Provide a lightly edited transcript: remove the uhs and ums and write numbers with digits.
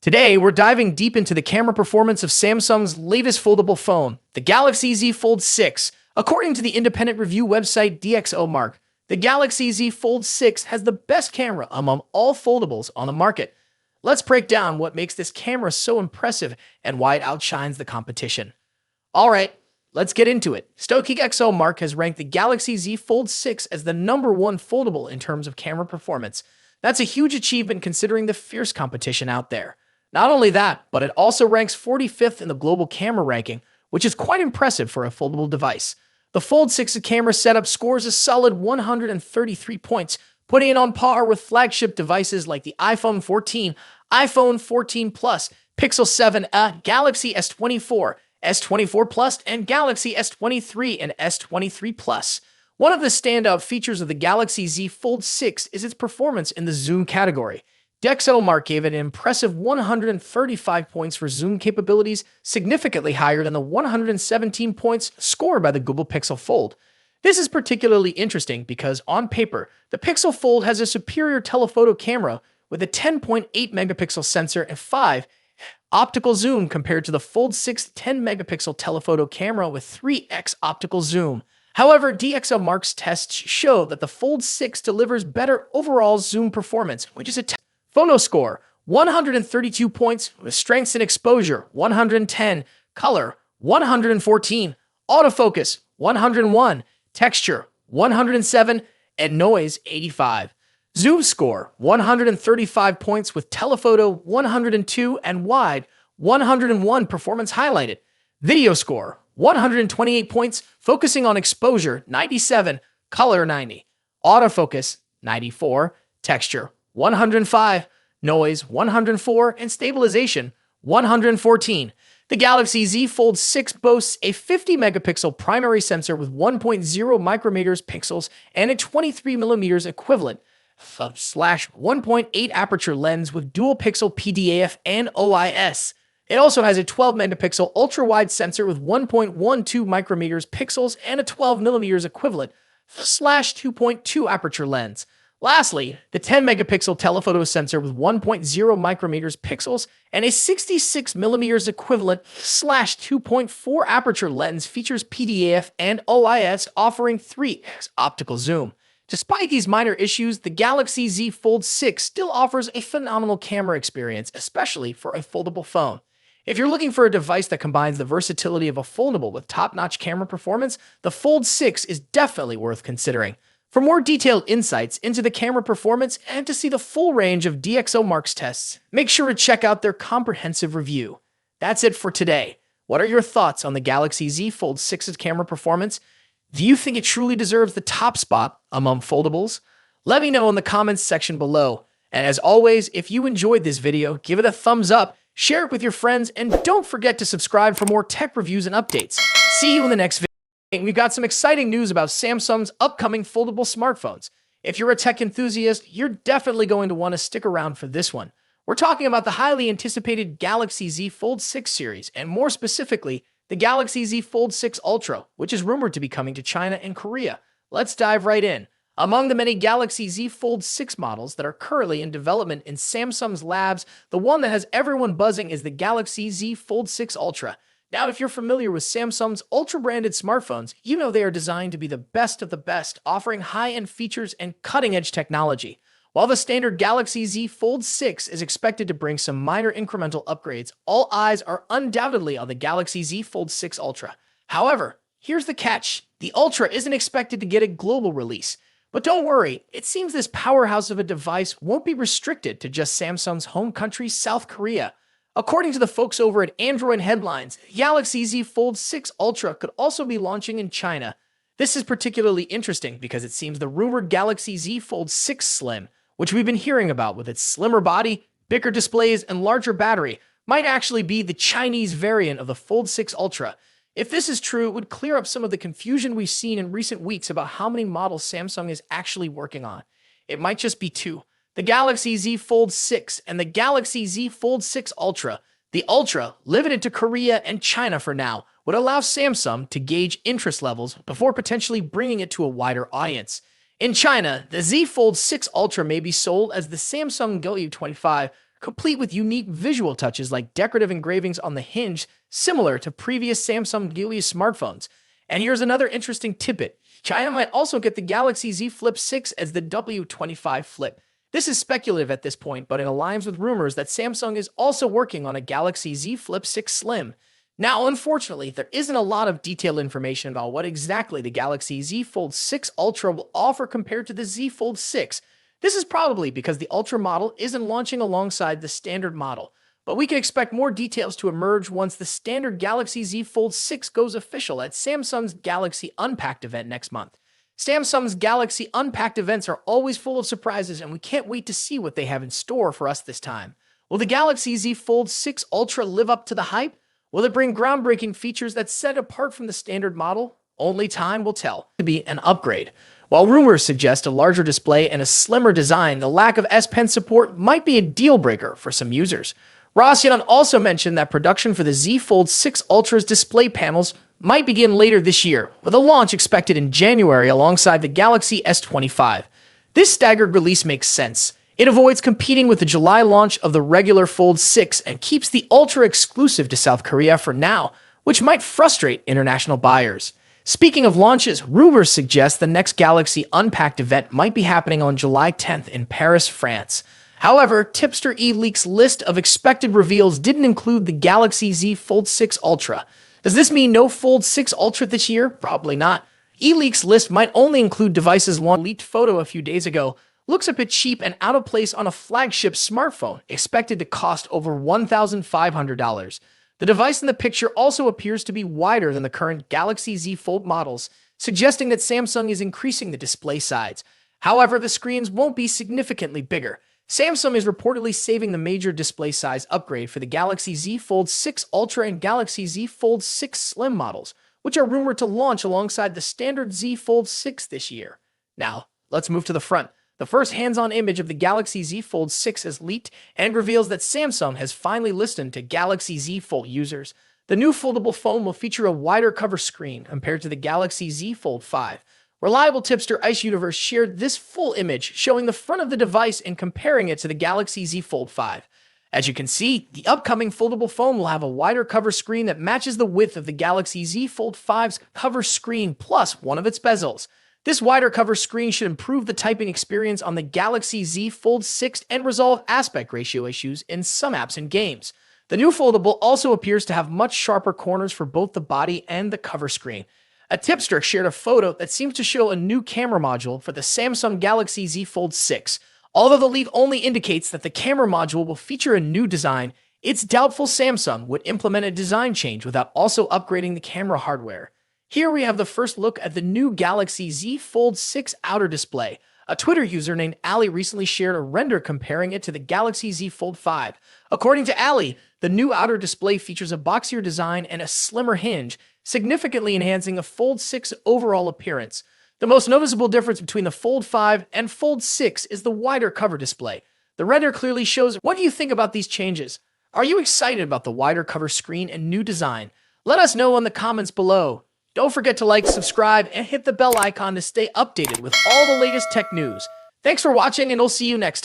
Today, we're diving deep into the camera performance of Samsung's latest foldable phone, the Galaxy Z Fold 6. According to the independent review website DxOMark, the Galaxy Z Fold 6 has the best camera among all foldables on the market. Let's break down what makes this camera so impressive and why it outshines the competition. Alright, let's get into it. StoichXOMark has ranked the Galaxy Z Fold 6 as the #1 foldable in terms of camera performance. That's a huge achievement considering the fierce competition out there. Not only that, but it also ranks 45th in the global camera ranking, which is quite impressive for a foldable device. The Fold 6 camera setup scores a solid 133 points, putting it on par with flagship devices like the iPhone 14, iPhone 14 Plus, Pixel 7a, Galaxy S24, S24 Plus, and Galaxy S23 and S23 Plus. One of the standout features of the Galaxy Z Fold 6 is its performance in the zoom category. DxOMark gave it an impressive 135 points for zoom capabilities, significantly higher than the 117 points scored by the Google Pixel Fold. This is particularly interesting because, on paper, the Pixel Fold has a superior telephoto camera with a 10.8 megapixel sensor and 5 optical zoom compared to the Fold 6 10 megapixel telephoto camera with 3x optical zoom. However, DxOMark's tests show that the Fold 6 delivers better overall zoom performance, which is a photo score, 132 points, with strengths and exposure, 110, color, 114, autofocus, 101, texture, 107, and noise, 85. Zoom score, 135 points with telephoto, 102, and wide, 101 performance highlighted. Video score, 128 points, focusing on exposure, 97, color, 90, autofocus, 94, texture, 105, noise, 104, and stabilization, 114. The Galaxy Z Fold 6 boasts a 50 megapixel primary sensor with 1.0 micrometers pixels and a 23mm equivalent /1.8 aperture lens with dual pixel PDAF and OIS. It also has a 12 megapixel ultra-wide sensor with 1.12 micrometers pixels and a 12mm equivalent /2.2 aperture lens. Lastly, the 10 megapixel telephoto sensor with 1.0 micrometers pixels and a 66mm equivalent /2.4 aperture lens features PDAF and OIS, offering 3x optical zoom. Despite these minor issues, the Galaxy Z Fold 6 still offers a phenomenal camera experience, especially for a foldable phone. If you're looking for a device that combines the versatility of a foldable with top-notch camera performance, the Fold 6 is definitely worth considering. For more detailed insights into the camera performance and to see the full range of DxOMark's tests, make sure to check out their comprehensive review. That's it for today. What are your thoughts on the Galaxy Z Fold 6's camera performance? Do you think it truly deserves the top spot among foldables? Let me know in the comments section below. And as always, if you enjoyed this video, give it a thumbs up, share it with your friends, and don't forget to subscribe for more tech reviews and updates. See you in the next video. We've got some exciting news about Samsung's upcoming foldable smartphones. If you're a tech enthusiast, you're definitely going to want to stick around for this one. We're talking about the highly anticipated Galaxy Z Fold 6 series, and more specifically, the Galaxy Z Fold 6 Ultra, which is rumored to be coming to China and Korea. Let's dive right in. Among the many Galaxy Z Fold 6 models that are currently in development in Samsung's labs, the one that has everyone buzzing is the Galaxy Z Fold 6 Ultra. Now, if you're familiar with Samsung's Ultra-branded smartphones, you know they are designed to be the best of the best, offering high-end features and cutting-edge technology. While the standard Galaxy Z Fold 6 is expected to bring some minor incremental upgrades, all eyes are undoubtedly on the Galaxy Z Fold 6 Ultra. However, here's the catch. The Ultra isn't expected to get a global release. But don't worry, it seems this powerhouse of a device won't be restricted to just Samsung's home country, South Korea. According to the folks over at Android Headlines, Galaxy Z Fold 6 Ultra could also be launching in China. This is particularly interesting because it seems the rumored Galaxy Z Fold 6 Slim, which we've been hearing about with its slimmer body, bigger displays, and larger battery, might actually be the Chinese variant of the Fold 6 Ultra. If this is true, it would clear up some of the confusion we've seen in recent weeks about how many models Samsung is actually working on. It might just be two. The Galaxy Z Fold 6 and the Galaxy Z Fold 6 Ultra. The Ultra, limited to Korea and China for now, would allow Samsung to gauge interest levels before potentially bringing it to a wider audience. In China, the Z Fold 6 Ultra may be sold as the Samsung Galaxy U25 complete with unique visual touches like decorative engravings on the hinge, similar to previous Samsung Galaxy smartphones. And here's another interesting tidbit. China might also get the Galaxy Z Flip 6 as the W25 Flip. This is speculative at this point, but it aligns with rumors that Samsung is also working on a Galaxy Z Flip 6 Slim. Now, unfortunately, there isn't a lot of detailed information about what exactly the Galaxy Z Fold 6 Ultra will offer compared to the Z Fold 6. This is probably because the Ultra model isn't launching alongside the standard model, but we can expect more details to emerge once the standard Galaxy Z Fold 6 goes official at Samsung's Galaxy Unpacked event next month. Samsung's Galaxy Unpacked events are always full of surprises, and we can't wait to see what they have in store for us this time. Will the Galaxy Z Fold 6 Ultra live up to the hype? Will it bring groundbreaking features that set it apart from the standard model? Only time will tell. To be an upgrade. While rumors suggest a larger display and a slimmer design, the lack of S Pen support might be a deal breaker for some users. Ross Yunnan also mentioned that production for the Z Fold 6 Ultra's display panels might begin later this year, with a launch expected in January alongside the Galaxy S25. This staggered release makes sense. It avoids competing with the July launch of the regular Fold 6 and keeps the Ultra exclusive to South Korea for now, which might frustrate international buyers. Speaking of launches, rumors suggest the next Galaxy Unpacked event might be happening on July 10th in Paris, France. However, Tipster eLeaks list of expected reveals didn't include the Galaxy Z Fold 6 Ultra. Does this mean no Fold 6 Ultra this year? Probably not. eLeaks list might only include devices launched. Leaked photo a few days ago looks a bit cheap and out of place on a flagship smartphone, expected to cost over $1,500. The device in the picture also appears to be wider than the current Galaxy Z Fold models, suggesting that Samsung is increasing the display size. However, the screens won't be significantly bigger. Samsung is reportedly saving the major display size upgrade for the Galaxy Z Fold 6 Ultra and Galaxy Z Fold 6 Slim models, which are rumored to launch alongside the standard Z Fold 6 this year. Now, let's move to the front. The first hands-on image of the Galaxy Z Fold 6 is leaked and reveals that Samsung has finally listened to Galaxy Z Fold users. The new foldable phone will feature a wider cover screen compared to the Galaxy Z Fold 5. Reliable tipster Ice Universe shared this full image showing the front of the device and comparing it to the Galaxy Z Fold 5. As you can see, the upcoming foldable phone will have a wider cover screen that matches the width of the Galaxy Z Fold 5's cover screen plus one of its bezels. This wider cover screen should improve the typing experience on the Galaxy Z Fold 6 and resolve aspect ratio issues in some apps and games. The new foldable also appears to have much sharper corners for both the body and the cover screen. A tipster shared a photo that seems to show a new camera module for the Samsung Galaxy Z Fold 6. Although the leak only indicates that the camera module will feature a new design, it's doubtful Samsung would implement a design change without also upgrading the camera hardware. Here we have the first look at the new Galaxy Z Fold 6 outer display. A Twitter user named Ali recently shared a render comparing it to the Galaxy Z Fold 5. According to Ali, the new outer display features a boxier design and a slimmer hinge, significantly enhancing the Fold 6 overall appearance. The most noticeable difference between the Fold 5 and Fold 6 is the wider cover display. The render clearly shows. What do you think about these changes? Are you excited about the wider cover screen and new design? Let us know in the comments below. Don't forget to like, subscribe, and hit the bell icon to stay updated with all the latest tech news. Thanks for watching, and I'll see you next time.